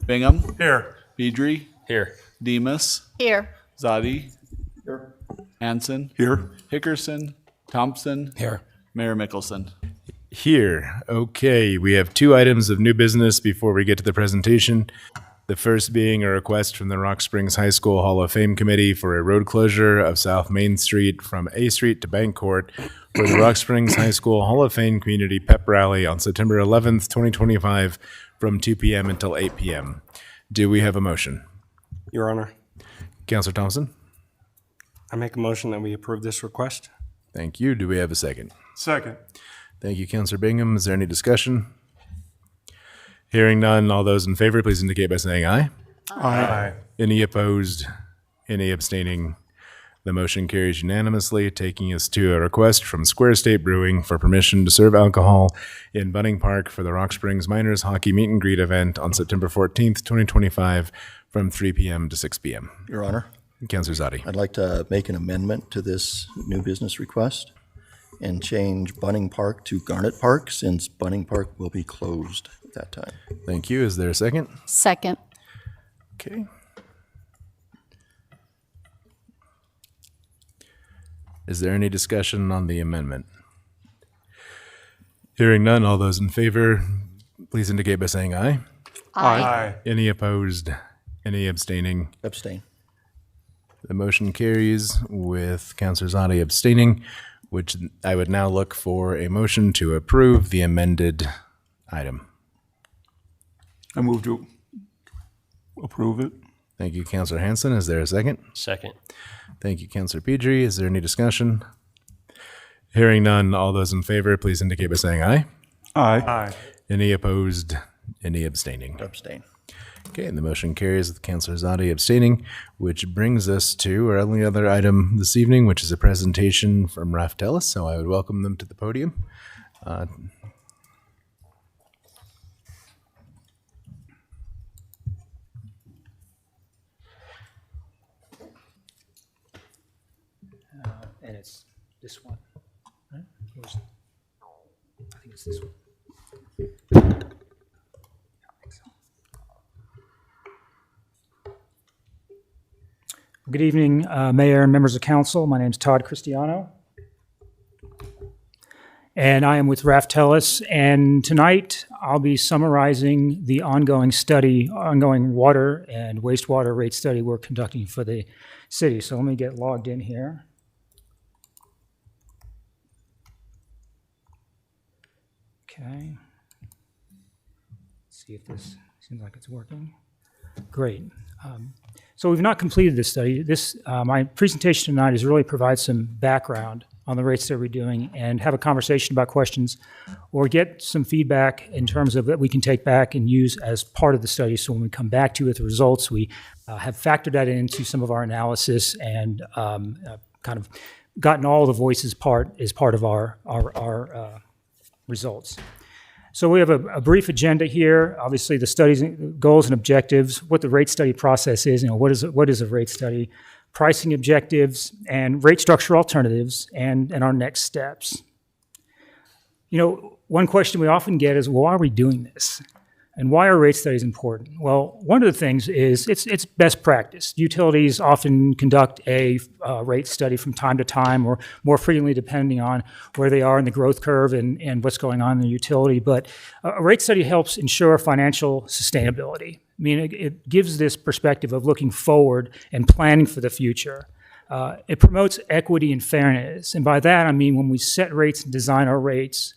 Bingham, Here. Pedri, Here. Demus, Here. Zadi, Hanson, Here. Hickerson, Thompson, Here. Mayor Mickelson. Here. Okay, we have two items of new business before we get to the presentation. The first being a request from the Rock Springs High School Hall of Fame Committee for a road closure of South Main Street from A Street to Bank Court for the Rock Springs High School Hall of Fame Community Pep Rally on September 11th, 2025 from 2 p.m. until 8 p.m. Do we have a motion? Your Honor, Councilor Thompson? I make a motion that we approve this request. Thank you. Do we have a second? Second. Thank you, Councilor Bingham. Is there any discussion? Hearing none, all those in favor, please indicate by saying aye. Aye. Any opposed? Any abstaining? The motion carries unanimously, taking us to a request from Square State Brewing for permission to serve alcohol in Bunning Park for the Rock Springs Miners Hockey Meet and Greet event on September 14th, 2025 from 3 p.m. to 6 p.m. Your Honor, Councilor Zadi. I'd like to make an amendment to this new business request and change Bunning Park to Garnet Park, since Bunning Park will be closed at that time. Thank you. Is there a second? Second. Okay. Is there any discussion on the amendment? Hearing none, all those in favor, please indicate by saying aye. Aye. Any opposed? Any abstaining? Abstain. The motion carries with Councilor Zadi abstaining, which I would now look for a motion to approve the amended item. I move to approve it. Thank you, Councilor Hanson. Is there a second? Second. Thank you, Councilor Pedri. Is there any discussion? Hearing none, all those in favor, please indicate by saying aye. Aye. Aye. Any opposed? Any abstaining? Abstain. Okay, and the motion carries with Councilor Zadi abstaining, which brings us to our only other item this evening, which is a presentation from Raf Tellis. So I would welcome them to the podium. And it's this one, right? I think it's this one. Good evening, Mayor and members of council. My name is Todd Cristiano. And I am with Raf Tellis. And tonight I'll be summarizing the ongoing water and wastewater rate study we're conducting for the city. So let me get logged in here. Okay. Let's see if this seems like it's working. Great. So we've not completed this study. My presentation tonight is really provide some background on the rates that we're doing and have a conversation about questions or get some feedback in terms of that we can take back and use as part of the study. So when we come back to you with the results, we have factored that into some of our analysis and kind of gotten all the voices as part of our results. So we have a brief agenda here. Obviously, the study's goals and objectives, what the rate study process is, what is a rate study, pricing objectives, and rate structure alternatives, and our next steps. One question we often get is, well, why are we doing this? And why are rate studies important? Well, one of the things is it's best practice. Utilities often conduct a rate study from time to time or more frequently depending on where they are in the growth curve and what's going on in the utility. But a rate study helps ensure financial sustainability. I mean, it gives this perspective of looking forward and planning for the future. It promotes equity and fairness. And by that, I mean when we set rates and design our rates,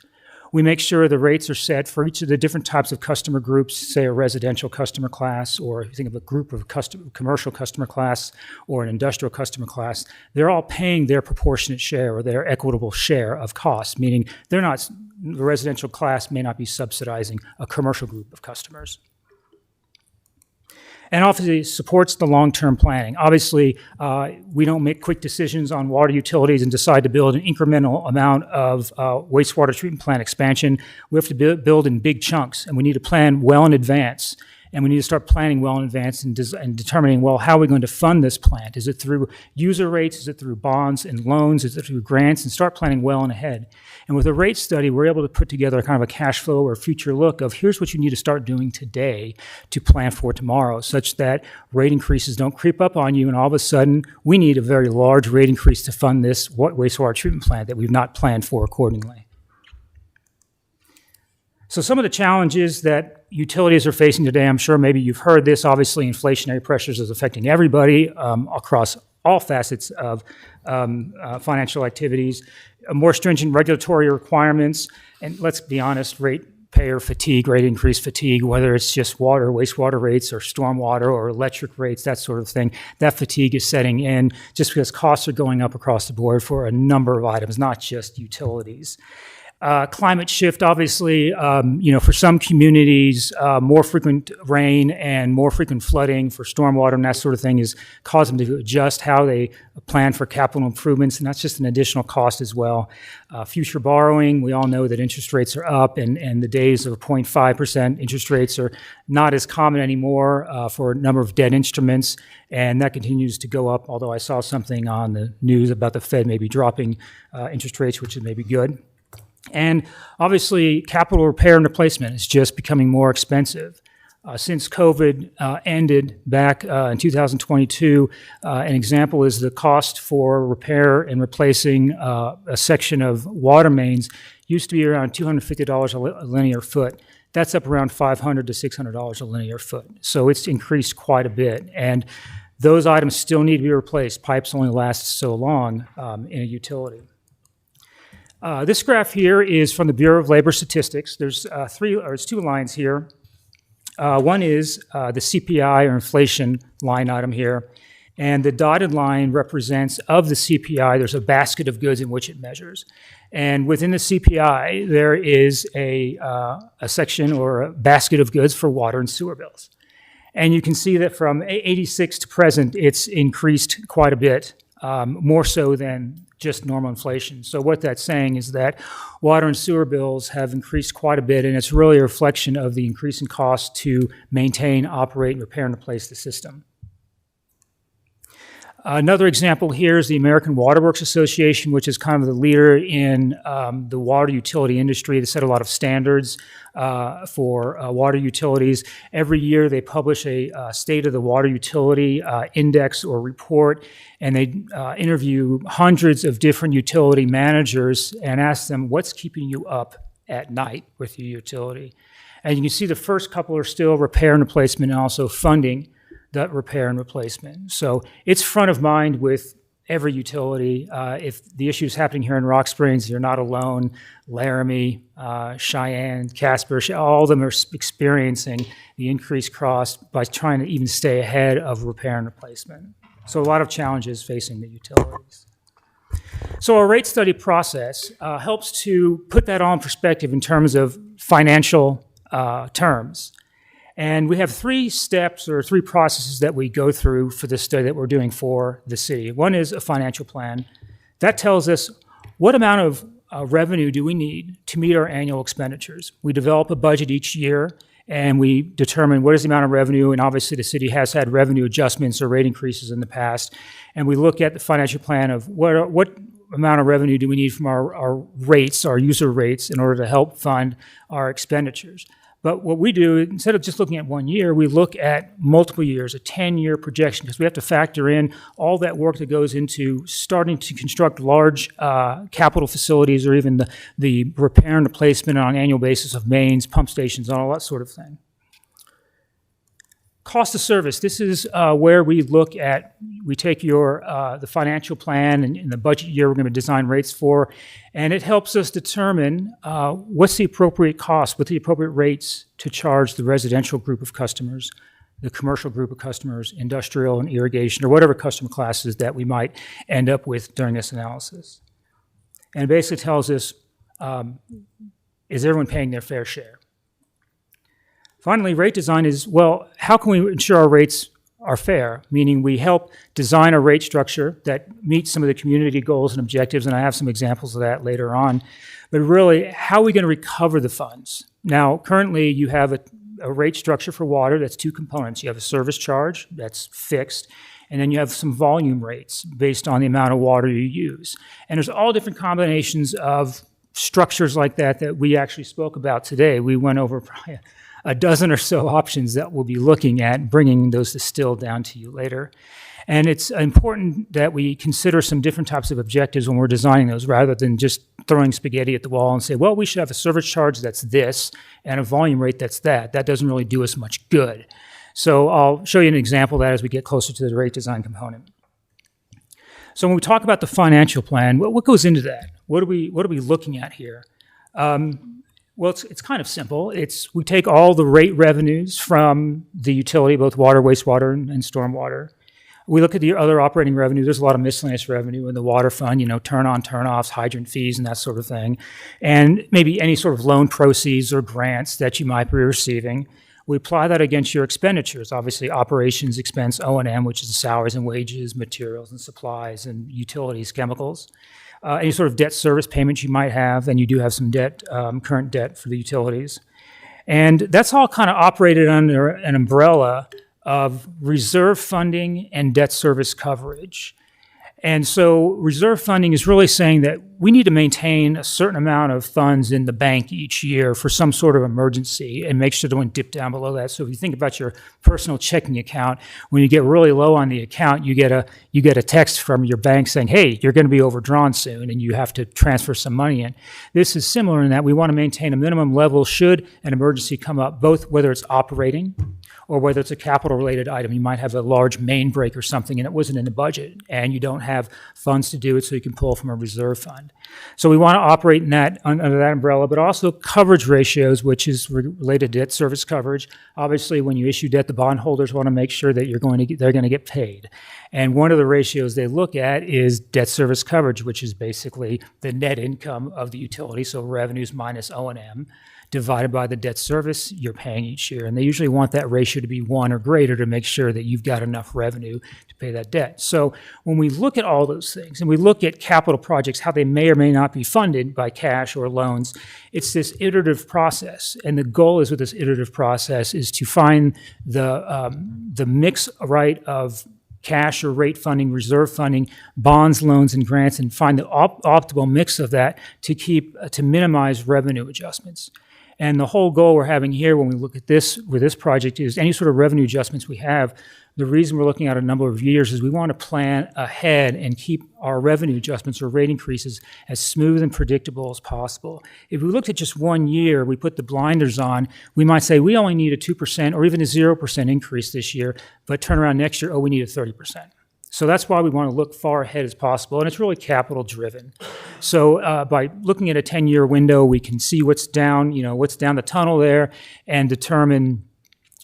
we make sure the rates are set for each of the different types of customer groups, say a residential customer class, or if you think of a group of commercial customer class or an industrial customer class, they're all paying their proportionate share or their equitable share of costs, meaning the residential class may not be subsidizing a commercial group of customers. And obviously supports the long-term planning. Obviously, we don't make quick decisions on water utilities and decide to build an incremental amount of wastewater treatment plant expansion. We have to build in big chunks, and we need to plan well in advance And we need to start planning well in advance and determining, well, how are we going to fund this plant? Is it through user rates? Is it through bonds and loans? Is it through grants? And start planning well and ahead. And with a rate study, we're able to put together kind of a cash flow or future look of here's what you need to start doing today to plan for tomorrow, such that rate increases don't creep up on you and all of a sudden we need a very large rate increase to fund this wastewater treatment plant that we've not planned for accordingly. So some of the challenges that utilities are facing today, I'm sure maybe you've heard this, obviously inflationary pressures is affecting everybody across all facets of financial activities, more stringent regulatory requirements, and let's be honest, ratepayer fatigue, rate increase fatigue, whether it's just water, wastewater rates, or stormwater, or electric rates, that sort of thing. That fatigue is setting in just because costs are going up across the board for a number of items, not just utilities. Climate shift, obviously, for some communities, more frequent rain and more frequent flooding for stormwater and that sort of thing is causing them to adjust how they plan for capital improvements, and that's just an additional cost as well. Future borrowing, we all know that interest rates are up, and the days of 0.5% interest rates are not as common anymore for a number of debt instruments, and that continues to go up, although I saw something on the news about the Fed maybe dropping interest rates, which is maybe good. And obviously, capital repair and replacement is just becoming more expensive. Since COVID ended back in 2022, an example is the cost for repair and replacing a section of water mains used to be around $250 a linear foot. That's up around $500 to $600 a linear foot. So it's increased quite a bit. And those items still need to be replaced. Pipes only last so long in a utility. This graph here is from the Bureau of Labor Statistics. There's two lines here. One is the CPI or inflation line item here, and the dotted line represents of the CPI, there's a basket of goods in which it measures. And within the CPI, there is a section or a basket of goods for water and sewer bills. And you can see that from 86 to present, it's increased quite a bit, more so than just normal inflation. So what that's saying is that water and sewer bills have increased quite a bit, and it's really a reflection of the increasing cost to maintain, operate, repair, and replace the system. Another example here is the American Water Works Association, which is kind of the leader in the water utility industry. They set a lot of standards for water utilities. Every year they publish a State of the Water Utility Index or report, and they interview hundreds of different utility managers and ask them, what's keeping you up at night with your utility? And you can see the first couple are still repair and replacement and also funding that repair and replacement. So it's front of mind with every utility. If the issue is happening here in Rock Springs, you're not alone. Laramie, Cheyenne, Casper, all of them are experiencing the increased cost by trying to even stay ahead of repair and replacement. So a lot of challenges facing the utilities. So our rate study process helps to put that all in perspective in terms of financial terms. And we have three steps or three processes that we go through for this study that we're doing for the city. One is a financial plan. That tells us what amount of revenue do we need to meet our annual expenditures. We develop a budget each year, and we determine what is the amount of revenue, and obviously the city has had revenue adjustments or rate increases in the past. And we look at the financial plan of what amount of revenue do we need from our rates, our user rates, in order to help fund our expenditures. But what we do, instead of just looking at 1 year, we look at multiple years, a 10-year projection, because we have to factor in all that work that goes into starting to construct large capital facilities or even the repair and replacement on an annual basis of mains, pump stations, and all that sort of thing. Cost of service, this is where we look at, we take the financial plan and the budget year we're going to design rates for, and it helps us determine what's the appropriate cost, what the appropriate rates to charge the residential group of customers, the commercial group of customers, industrial and irrigation, or whatever customer classes that we might end up with during this analysis. And it basically tells us, is everyone paying their fair share? Finally, rate design is, well, how can we ensure our rates are fair? Meaning we help design a rate structure that meets some of the community goals and objectives, and I have some examples of that later on. But really, how are we going to recover the funds? Now, currently, you have a rate structure for water that's two components. You have a service charge that's fixed, and then you have some volume rates based on the amount of water you use. And there's all different combinations of structures like that that we actually spoke about today. We went over probably a dozen or so options that we'll be looking at, bringing those distilled down to you later. And it's important that we consider some different types of objectives when we're designing those, rather than just throwing spaghetti at the wall and say, well, we should have a service charge that's this and a volume rate that's that. That doesn't really do us much good. So I'll show you an example of that as we get closer to the rate design component. So when we talk about the financial plan, what goes into that? What are we looking at here? Well, it's kind of simple. We take all the rate revenues from the utility, both water, wastewater, and stormwater. We look at the other operating revenue. There's a lot of miscellaneous revenue in the water fund, turn on, turn offs, hydrant fees, and that sort of thing. And maybe any sort of loan proceeds or grants that you might be receiving. We apply that against your expenditures, obviously operations expense, O&M, which is salaries and wages, materials and supplies, and utilities, chemicals. Any sort of debt service payments you might have, and you do have some debt, current debt for the utilities. And that's all kind of operated under an umbrella of reserve funding and debt service coverage. And so reserve funding is really saying that we need to maintain a certain amount of funds in the bank each year for some sort of emergency and make sure they don't dip down below that. So if you think about your personal checking account, when you get really low on the account, you get a text from your bank saying, hey, you're going to be overdrawn soon and you have to transfer some money in. This is similar in that we want to maintain a minimum level should an emergency come up, both whether it's operating or whether it's a capital-related item. You might have a large main break or something and it wasn't in the budget and you don't have funds to do it, so you can pull from a reserve fund. So we want to operate in that under that umbrella, but also coverage ratios, which is related to debt service coverage. Obviously, when you issue debt, the bondholders want to make sure that they're going to get paid. And one of the ratios they look at is debt service coverage, which is basically the net income of the utility, so revenues minus O&M, divided by the debt service you're paying each year. And they usually want that ratio to be 1 or greater to make sure that you've got enough revenue to pay that debt. So when we look at all those things and we look at capital projects, how they may or may not be funded by cash or loans, it's this iterative process. And the goal is with this iterative process is to find the mix right of cash or rate funding, reserve funding, bonds, loans, and grants, and find the optimal mix of that to minimize revenue adjustments. And the whole goal we're having here when we look at this with this project is any sort of revenue adjustments we have, the reason we're looking at a number of years is we want to plan ahead and keep our revenue adjustments or rate increases as smooth and predictable as possible. If we looked at just 1 year, we put the blinders on, we might say we only need a 2% or even a 0% increase this year, but turn around next year, we need a 30%. So that's why we want to look far ahead as possible, and it's really capital driven. So by looking at a 10-year window, we can see what's down the tunnel there and determine,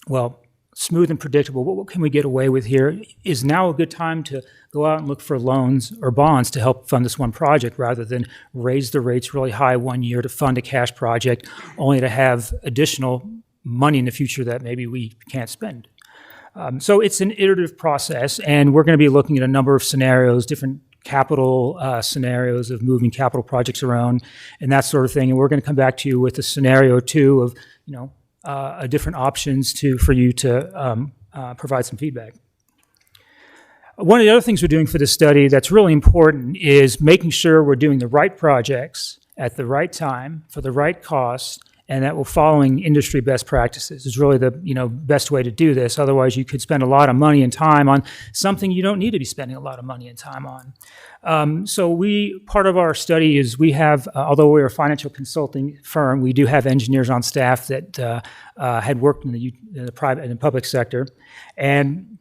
well, smooth and predictable, what can we get away with here? Is now a good time to go out and look for loans or bonds to help fund this one project rather than raise the rates really high 1 year to fund a cash project only to have additional money in the future that maybe we can't spend? So it's an iterative process, and we're going to be looking at a number of scenarios, different capital scenarios of moving capital projects around and that sort of thing. And we're going to come back to you with a scenario or two of, different options for you to provide some feedback. One of the other things we're doing for this study that's really important is making sure we're doing the right projects at the right time for the right cost, and that we're following industry best practices is really the best way to do this. Otherwise, you could spend a lot of money and time on something you don't need to be spending a lot of money and time on. So part of our study is we have, although we're a financial consulting firm, we do have engineers on staff that had worked in the private and the public sector, and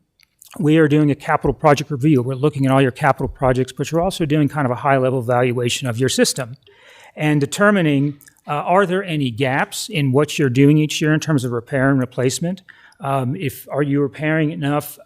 we are doing a capital project review. We're looking at all your capital projects, but you're also doing kind of a high-level evaluation of your system and determining are there any gaps in what you're doing each year in terms of repair and replacement? Are you repairing enough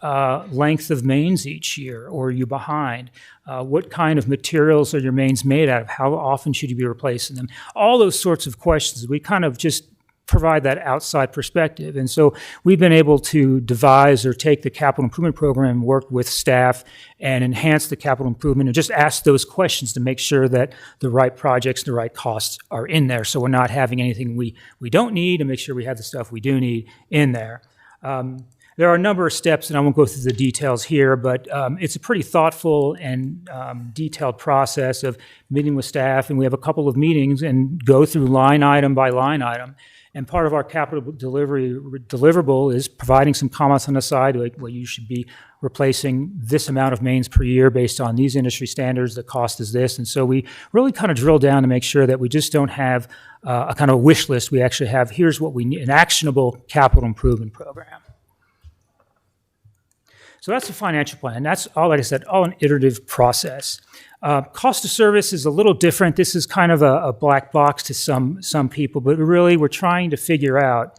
length of mains each year, or are you behind? What kind of materials are your mains made out of? How often should you be replacing them? All those sorts of questions. We kind of just provide that outside perspective. And so we've been able to devise or take the capital improvement program and work with staff and enhance the capital improvement and just ask those questions to make sure that the right projects, the right costs are in there. So we're not having anything we don't need, and make sure we have the stuff we do need in there. There are a number of steps, and I won't go through the details here, but it's a pretty thoughtful and detailed process of meeting with staff, and we have a couple of meetings and go through line item by line item. And part of our capital deliverable is providing some comments on the side, like, well, you should be replacing this amount of mains per year based on these industry standards, the cost is this. And so we really kind of drill down to make sure that we just don't have a kind of wish list. We actually have, here's what we need, an actionable capital improvement program. So that's the financial plan. That's all, like I said, all an iterative process. Cost of service is a little different. This is kind of a black box to some people, but really we're trying to figure out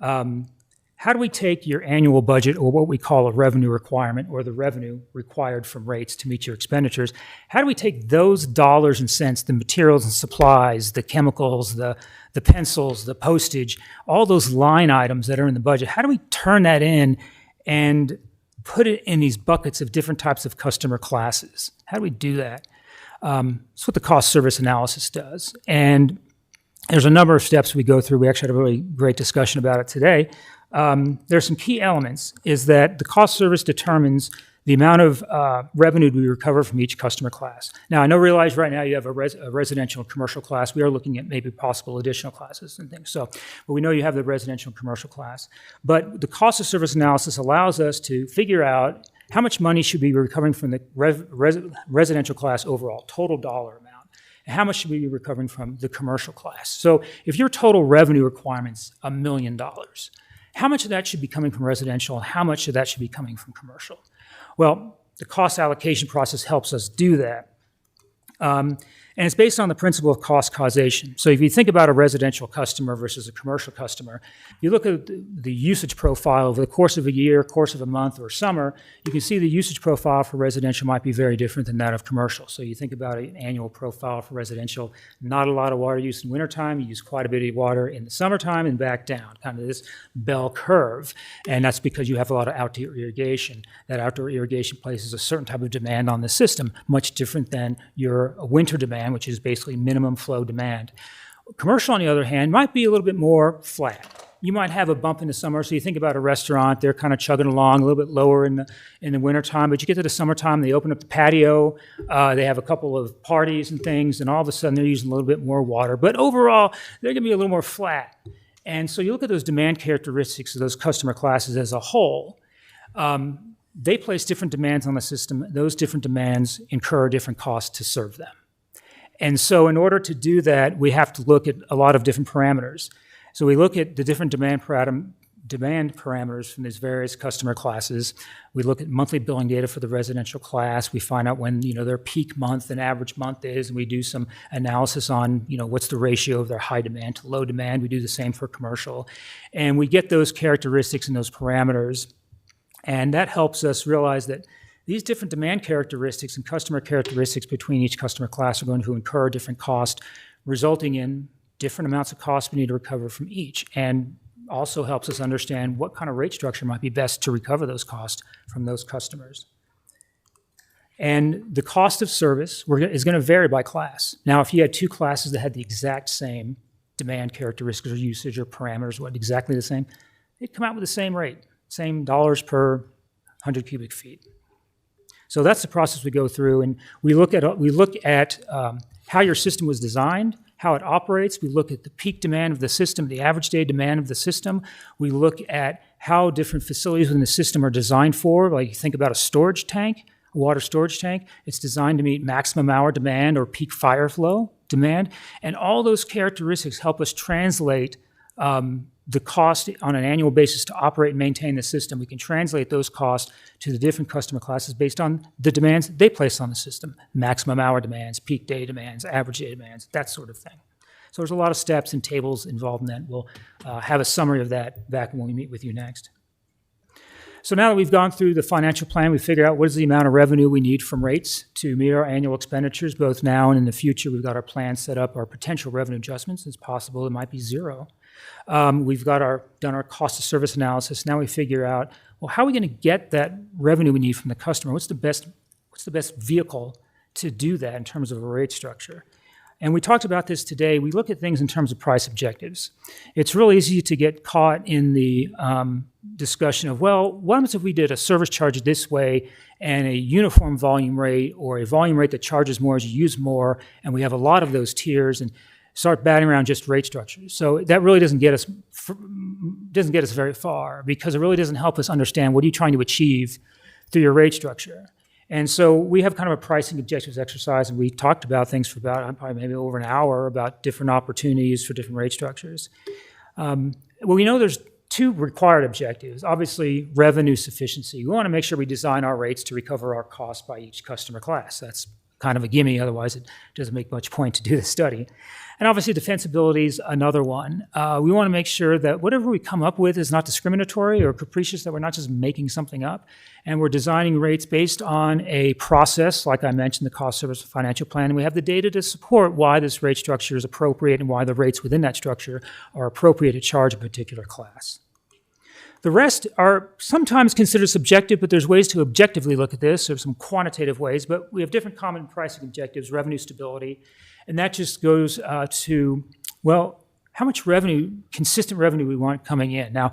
how do we take your annual budget, or what we call a revenue requirement, or the revenue required from rates to meet your expenditures. How do we take those dollars and cents, the materials and supplies, the chemicals, the pencils, the postage, all those line items that are in the budget, how do we turn that in and put it in these buckets of different types of customer classes? How do we do that? That's what the cost service analysis does. And there's a number of steps we go through. We actually had a really great discussion about it today. There's some key elements, is that the cost service determines the amount of revenue we recover from each customer class. Now, I realize right now you have a residential and commercial class. We are looking at maybe possible additional classes and things. But we know you have the residential and commercial class. But the cost of service analysis allows us to figure out how much money should we be recovering from the residential class overall, total dollar amount, and how much should we be recovering from the commercial class. So if your total revenue requirement's $1 million, how much of that should be coming from residential, and how much of that should be coming from commercial? Well, the cost allocation process helps us do that. And it's based on the principle of cost causation. So if you think about a residential customer versus a commercial customer, you look at the usage profile over the course of a year, course of a month, or summer, you can see the usage profile for residential might be very different than that of commercial. So you think about an annual profile for residential, not a lot of water use in wintertime, you use quite a bit of water in the summertime and back down, kind of this bell curve. And that's because you have a lot of outdoor irrigation. That outdoor irrigation places a certain type of demand on the system, much different than your winter demand, which is basically minimum flow demand. Commercial, on the other hand, might be a little bit more flat. You might have a bump in the summer, so you think about a restaurant, they're kind of chugging along a little bit lower in the wintertime, but you get to the summertime, they open up the patio, they have a couple of parties and things, and all of a sudden they're using a little bit more water. But overall, they're going to be a little more flat. And so you look at those demand characteristics of those customer classes as a whole, they place different demands on the system. Those different demands incur different costs to serve them. And so in order to do that, we have to look at a lot of different parameters. So we look at the different demand parameters from these various customer classes. We look at monthly billing data for the residential class. We find out when their peak month and average month is, and we do some analysis on what's the ratio of their high demand to low demand. We do the same for commercial. And we get those characteristics and those parameters. And that helps us realize that these different demand characteristics and customer characteristics between each customer class are going to incur different costs, resulting in different amounts of costs we need to recover from each, and also helps us understand what kind of rate structure might be best to recover those costs from those customers. And the cost of service is going to vary by class. Now, if you had two classes that had the exact same demand characteristics or usage or parameters, exactly the same, they'd come out with the same rate, same dollars per 100 cubic feet. So that's the process we go through, and we look at how your system was designed, how it operates. We look at the peak demand of the system, the average day demand of the system. We look at how different facilities within the system are designed for. Like you think about a storage tank, a water storage tank. It's designed to meet maximum hour demand or peak fire flow demand, and all those characteristics help us translate the cost on an annual basis to operate and maintain the system. We can translate those costs to the different customer classes based on the demands they place on the system, maximum hour demands, peak day demands, average day demands, that sort of thing. So there's a lot of steps and tables involved in that. We'll have a summary of that back when we meet with you next. So now that we've gone through the financial plan, we figured out what is the amount of revenue we need from rates to meet our annual expenditures, both now and in the future. We've got our plan set up, our potential revenue adjustments. It's possible it might be zero. We've got done our cost of service analysis. Now we figure out, well, how are we going to get that revenue we need from the customer? What's the best vehicle to do that in terms of a rate structure? And we talked about this today. We look at things in terms of price objectives. It's real easy to get caught in the discussion of, well, what happens if we did a service charge this way and a uniform volume rate, or a volume rate that charges more as you use more, and we have a lot of those tiers, and start batting around just rate structures. So that really doesn't get us very far, because it really doesn't help us understand what are you trying to achieve through your rate structure. And so we have kind of a pricing objectives exercise, and we talked about things for about probably maybe over an hour about different opportunities for different rate structures. Well, we know there's two required objectives. Obviously, revenue sufficiency. We want to make sure we design our rates to recover our costs by each customer class. That's kind of a gimme, otherwise it doesn't make much point to do the study. And obviously defensibility is another one. We want to make sure that whatever we come up with is not discriminatory or capricious, that we're not just making something up, and we're designing rates based on a process, like I mentioned, the cost service financial plan, and we have the data to support why this rate structure is appropriate and why the rates within that structure are appropriate to charge a particular class. The rest are sometimes considered subjective, but there's ways to objectively look at this. There's some quantitative ways, but we have different common pricing objectives, revenue stability, and that just goes to, well, how much revenue, consistent revenue we want coming in. Now,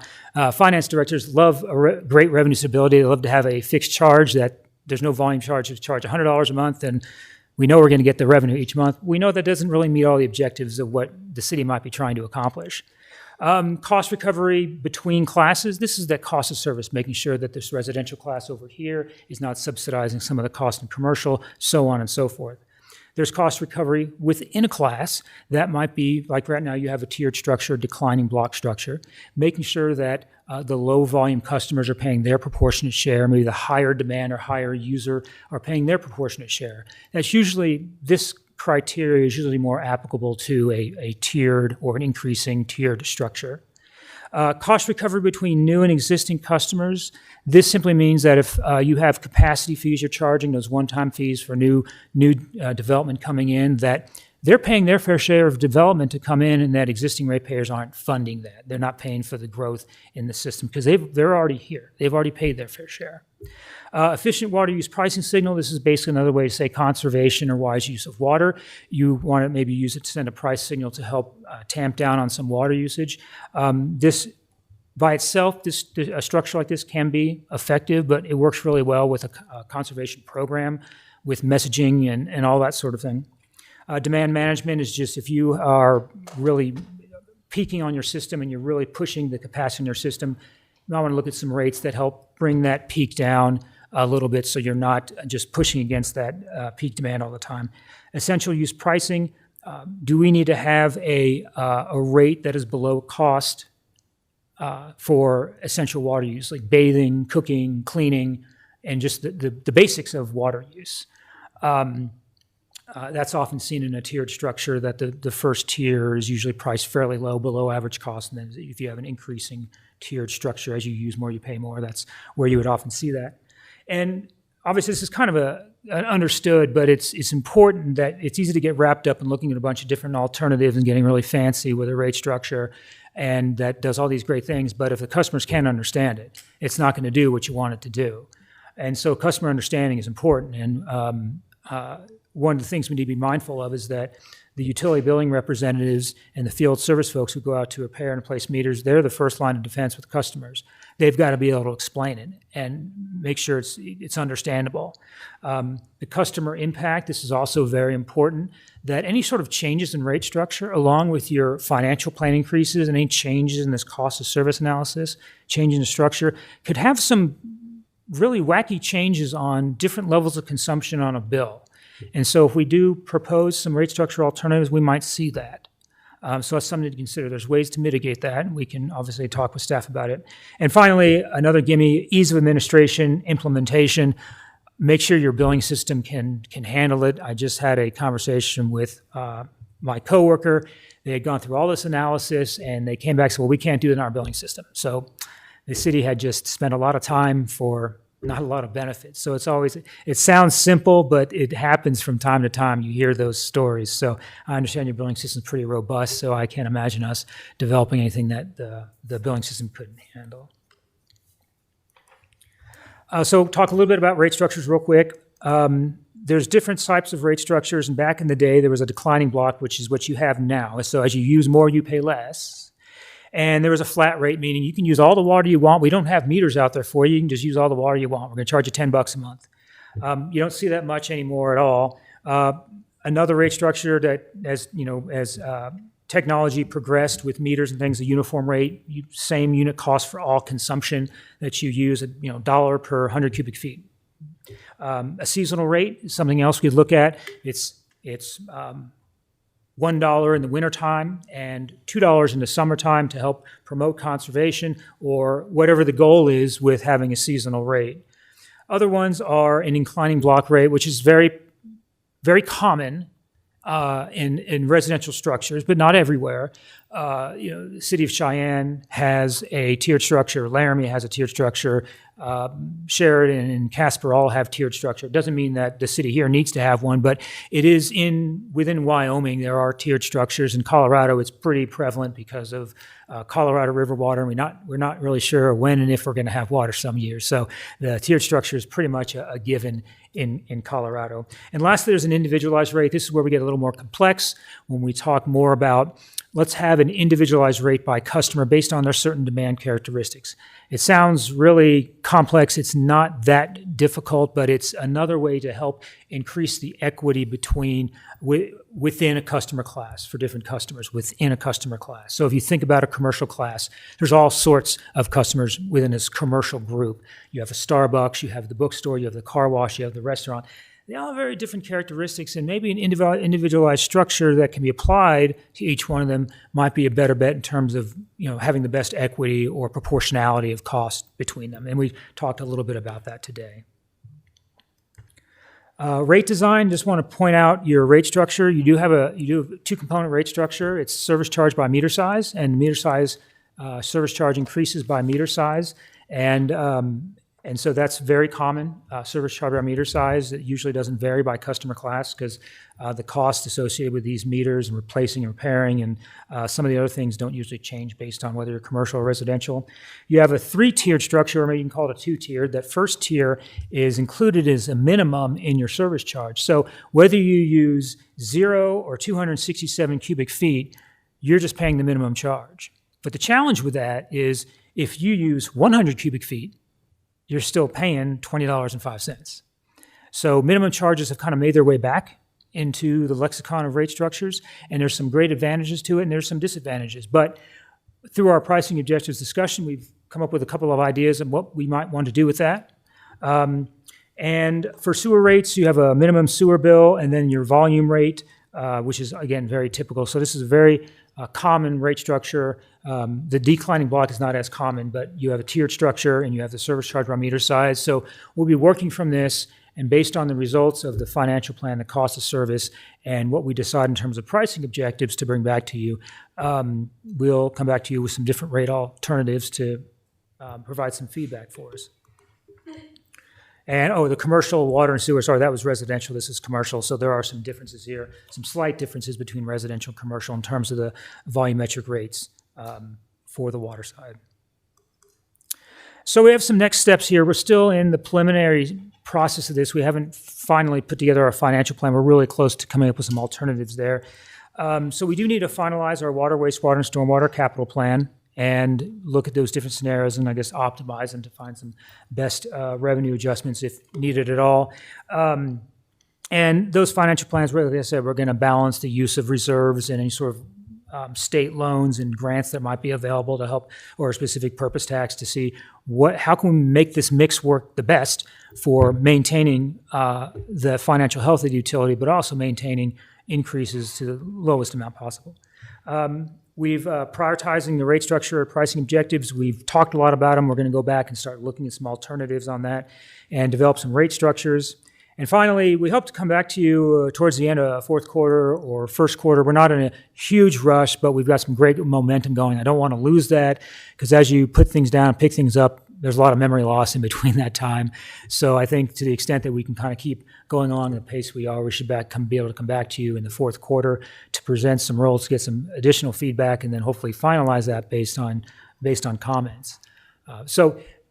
finance directors love great revenue stability. They love to have a fixed charge that there's no volume charge. You charge $100 a month, and we know we're going to get the revenue each month. We know that doesn't really meet all the objectives of what the city might be trying to accomplish. Cost recovery between classes. This is that cost of service, making sure that this residential class over here is not subsidizing some of the cost in commercial, so on and so forth. There's cost recovery within a class. That might be, like right now you have a tiered structure, declining block structure, making sure that the low volume customers are paying their proportionate share, maybe the higher demand or higher user are paying their proportionate share. That's usually, this criteria is usually more applicable to a tiered or an increasing tiered structure. Cost recovery between new and existing customers. This simply means that if you have capacity fees you're charging, those one-time fees for new development coming in, that they're paying their fair share of development to come in, and that existing ratepayers aren't funding that. They're not paying for the growth in the system because they're already here. They've already paid their fair share. Efficient water use pricing signal. This is basically another way to say conservation or wise use of water. You want to maybe use it to send a price signal to help tamp down on some water usage. This by itself, a structure like this can be effective, but it works really well with a conservation program, with messaging and all that sort of thing. Demand management is just if you are really peaking on your system and you're really pushing the capacity in your system, you might want to look at some rates that help bring that peak down a little bit so you're not just pushing against that peak demand all the time. Essential use pricing. Do we need to have a rate that is below cost for essential water use, like bathing, cooking, cleaning, and just the basics of water use? That's often seen in a tiered structure, that the first tier is usually priced fairly low, below average cost, and then if you have an increasing tiered structure, as you use more, you pay more. That's where you would often see that. And obviously this is kind of an understood, but it's important that it's easy to get wrapped up in looking at a bunch of different alternatives and getting really fancy with a rate structure, and that does all these great things, but if the customers can't understand it, it's not going to do what you want it to do. And so customer understanding is important, and one of the things we need to be mindful of is that the utility billing representatives and the field service folks who go out to repair and replace meters, they're the first line of defense with customers. They've got to be able to explain it and make sure it's understandable. The customer impact, this is also very important, that any sort of changes in rate structure, along with your financial plan increases and any changes in this cost of service analysis, change in the structure, could have some really wacky changes on different levels of consumption on a bill. And so if we do propose some rate structure alternatives, we might see that. So that's something to consider. There's ways to mitigate that, and we can obviously talk with staff about it. And finally, another gimme, ease of administration, implementation. Make sure your billing system can handle it. I just had a conversation with my coworker. They had gone through all this analysis, and they came back and said, well, we can't do it in our billing system. So the city had just spent a lot of time for not a lot of benefits. So it sounds simple, but it happens from time to time. You hear those stories. So I understand your billing system is pretty robust, so I can't imagine us developing anything that the billing system couldn't handle. So talk a little bit about rate structures real quick. There's different types of rate structures, and back in the day, there was a declining block, which is what you have now. So as you use more, you pay less. And there was a flat rate, meaning you can use all the water you want. We don't have meters out there for you. You can just use all the water you want. We're going to charge you $10 a month. You don't see that much anymore at all. Another rate structure that, as technology progressed with meters and things, a uniform rate, same unit cost for all consumption that you use, $1 per 100 cubic feet. A seasonal rate is something else we'd look at. It's $1 in the wintertime and $2 in the summertime to help promote conservation or whatever the goal is with having a seasonal rate. Other ones are an inclining block rate, which is very, very common in residential structures, but not everywhere. The city of Cheyenne has a tiered structure. Laramie has a tiered structure. Sheridan and Casper all have tiered structure. It doesn't mean that the city here needs to have one, but it is within Wyoming there are tiered structures. In Colorado, it's pretty prevalent because of Colorado River water, and we're not really sure when and if we're going to have water some years. So the tiered structure is pretty much a given in Colorado. And lastly, there's an individualized rate. This is where we get a little more complex when we talk more about let's have an individualized rate by customer based on their certain demand characteristics. It sounds really complex. It's not that difficult, but it's another way to help increase the equity within a customer class for different customers within a customer class. So if you think about a commercial class, there's all sorts of customers within this commercial group. You have a Starbucks, you have the bookstore, you have the car wash, you have the restaurant. They all have very different characteristics, and maybe an individualized structure that can be applied to each one of them might be a better bet in terms of having the best equity or proportionality of cost between them. And we talked a little bit about that today. Rate design, just want to point out your rate structure. You do have a two-component rate structure. It's service charge by meter size, and meter size service charge increases by meter size. And so that's very common, service charge by meter size. It usually doesn't vary by customer class because the cost associated with these meters and replacing and repairing and some of the other things don't usually change based on whether you're commercial or residential. You have a three-tiered structure, or maybe you can call it a two-tiered. That first tier is included as a minimum in your service charge. So whether you use 0 or 267 cubic feet, you're just paying the minimum charge. But the challenge with that is if you use 100 cubic feet, you're still paying $20.05. So minimum charges have kind of made their way back into the lexicon of rate structures, and there's some great advantages to it, and there's some disadvantages. But through our pricing objectives discussion, we've come up with a couple of ideas of what we might want to do with that. And for sewer rates, you have a minimum sewer bill, and then your volume rate, which is, again, very typical. So this is a very common rate structure. The declining block is not as common, but you have a tiered structure and you have the service charge by meter size. So we'll be working from this, and based on the results of the financial plan, the cost of service, and what we decide in terms of pricing objectives to bring back to you, we'll come back to you with some different rate alternatives to provide some feedback for us. And, the commercial water and sewer, sorry, that was residential, this is commercial, so there are some differences here, some slight differences between residential and commercial in terms of the volumetric rates for the water side. So we have some next steps here. We're still in the preliminary process of this. We haven't finally put together our financial plan. We're really close to coming up with some alternatives there. So we do need to finalize our water, wastewater, and stormwater capital plan and look at those different scenarios and, I guess, optimize them to find some best revenue adjustments if needed at all. And those financial plans, like I said, we're going to balance the use of reserves and any sort of state loans and grants that might be available to help, or a specific purpose tax, to see how can we make this mix work the best for maintaining the financial health of the utility, but also maintaining increases to the lowest amount possible. We've prioritizing the rate structure or pricing objectives. We've talked a lot about them. We're going to go back and start looking at some alternatives on that and develop some rate structures. And finally, we hope to come back to you towards the end of fourth quarter or first quarter. We're not in a huge rush, but we've got some great momentum going. I don't want to lose that, because as you put things down and pick things up, there's a lot of memory loss in between that time. So I think to the extent that we can kind of keep going along the pace we are, we should be able to come back to you in the fourth quarter to present some roles, get some additional feedback, and then hopefully finalize that based on comments.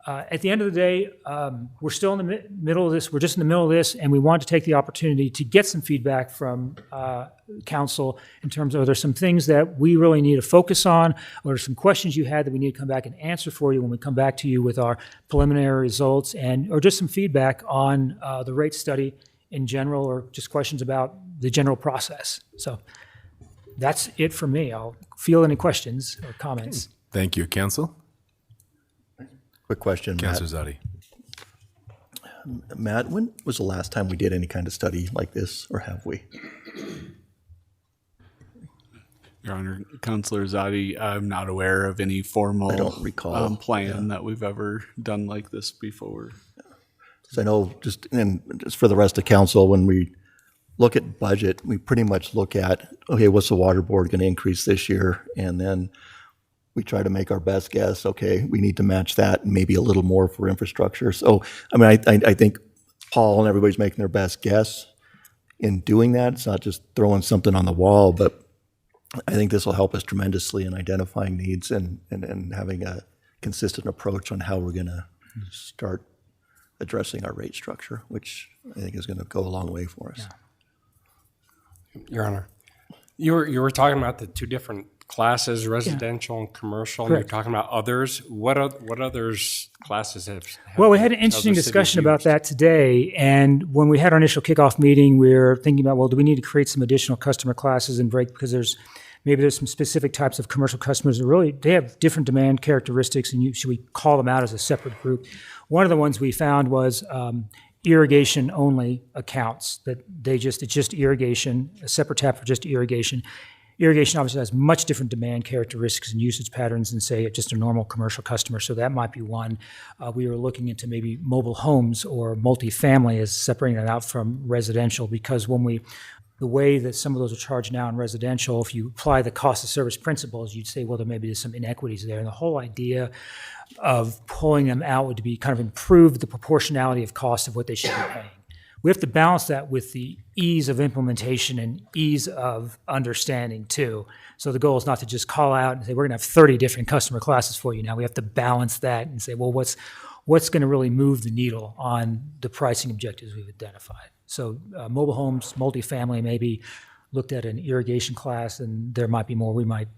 At the end of the day, we're still in the middle of this. We're just in the middle of this, and we want to take the opportunity to get some feedback from council in terms of, are there some things that we really need to focus on, or are some questions you had that we need to come back and answer for you when we come back to you with our preliminary results, or just some feedback on the rate study in general, or just questions about the general process. So that's it for me. I'll field any questions or comments. Thank you, Council. Quick question, Matt. Councilor Zadi. Matt, when was the last time we did any kind of study like this, or have we? Your Honor, Councilor Zadi, I'm not aware of any formal I don't recall. plan that we've ever done like this before. So I know, just for the rest of council, when we look at budget, we pretty much look at, okay, what's the water board going to increase this year? And then we try to make our best guess, okay, we need to match that and maybe a little more for infrastructure. So, I mean, I think Paul and everybody's making their best guess in doing that. It's not just throwing something on the wall, but I think this will help us tremendously in identifying needs and having a consistent approach on how we're going to start addressing our rate structure, which I think is going to go a long way for us. Your Honor, you were talking about the two different classes, residential and commercial, and you're Correct. talking about others. What others classes have Well, we had an interesting other cities discussion about used? that today, and when we had our initial kickoff meeting, we were thinking about, well, do we need to create some additional customer classes and break, because there's some specific types of commercial customers that really, they have different demand characteristics, and should we call them out as a separate group? One of the ones we found was irrigation only accounts, that it's just irrigation, a separate tab for just irrigation. Irrigation obviously has much different demand characteristics and usage patterns than, say, just a normal commercial customer. So that might be one. We were looking into maybe mobile homes or multifamily as separating that out from residential, because the way that some of those are charged now in residential, if you apply the cost of service principles, you'd say, well, there maybe there's some inequities there. And the whole idea of pulling them out would be kind of improve the proportionality of cost of what they should be paying. We have to balance that with the ease of implementation and ease of understanding too. So the goal is not to just call out and say, we're going to have 30 different customer classes for you now. We have to balance that and say, well, what's going to really move the needle on the pricing objectives we've identified? So mobile homes, multifamily, maybe looked at an irrigation class, and there might be more. We might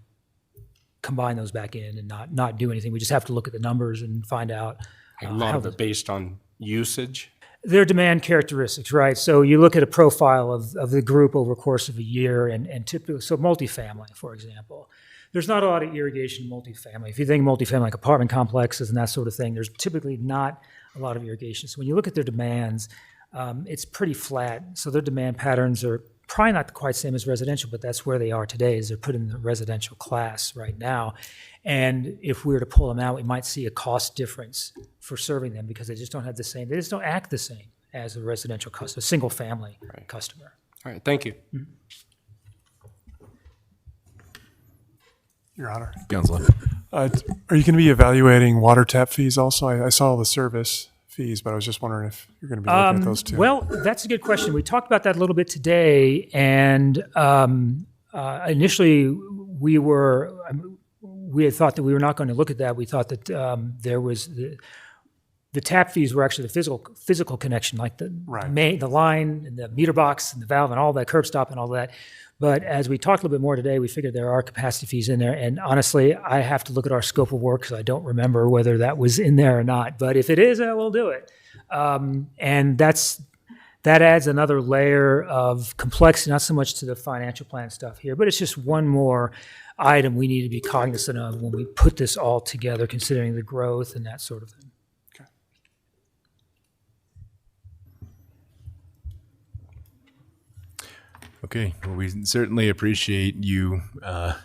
combine those back in and not do anything. We just have to look at the numbers and find out A lot how of it based on usage. their demand characteristics, right? So you look at a profile of the group over the course of a year, and typically, so multifamily, for example, there's not a lot of irrigation in multifamily. If you think multifamily like apartment complexes and that sort of thing, there's typically not a lot of irrigation. So when you look at their demands, it's pretty flat. So their demand patterns are probably not quite the same as residential, but that's where they are today, is they're put in the residential class right now. And if we were to pull them out, we might see a cost difference for serving them, because they just don't have the same, they just don't act the same as a residential customer, a single-family customer. All right, thank you. Your Honor. Councilor. Are you going to be evaluating water tap fees also? I saw all the service fees, but I was just wondering if you're going to be looking at those too. Well, that's a good question. We talked about that a little bit today, and initially we had thought that we were not going to look at that. We thought that there was the tap fees were actually the physical connection, like the line and the meter box and the valve and all that, curb stop and all that. But as we talked a little bit more today, we figured there are capacity fees in there. And honestly, I have to look at our scope of work, because I don't remember whether that was in there or not. But if it is, we'll do it. And that adds another layer of complexity, not so much to the financial plan stuff here, but it's just one more item we need to be cognizant of when we put this all together, considering the growth and that sort of thing. Okay, well, we certainly appreciate you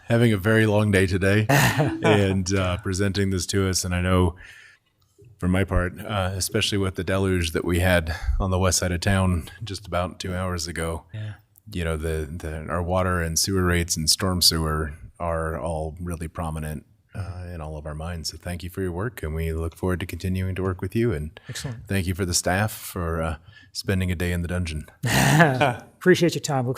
having a very long day today and presenting this to us. And I know, for my part, especially with the deluge that we had on the west side of town just about 2 hours ago, you know, our water and sewer rates and storm sewer are all really prominent in all of our minds. So thank you for your work, and we look forward to continuing to work with you. And Excellent. thank you for the staff for spending a day in the dungeon. Appreciate your time. Look